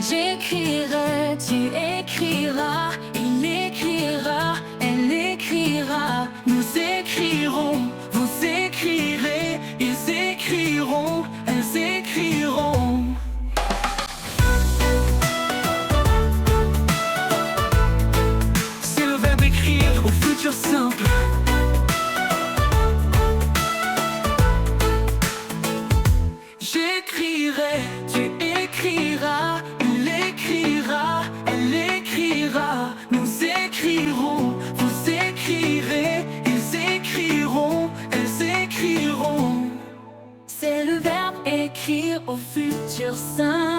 J'écrirai, tu écriras, il écrira, elle écrira. Nous écrirons, vous écrirez, ils écriront, elles écriront. C'est le verbe écrire au futur simple. J'écrirai, tu écriras, il écrira, elle écrira. Nous écrirons, vous écrirez, ils écriront, elles écriront. C'est le verbe écrire au futur simple.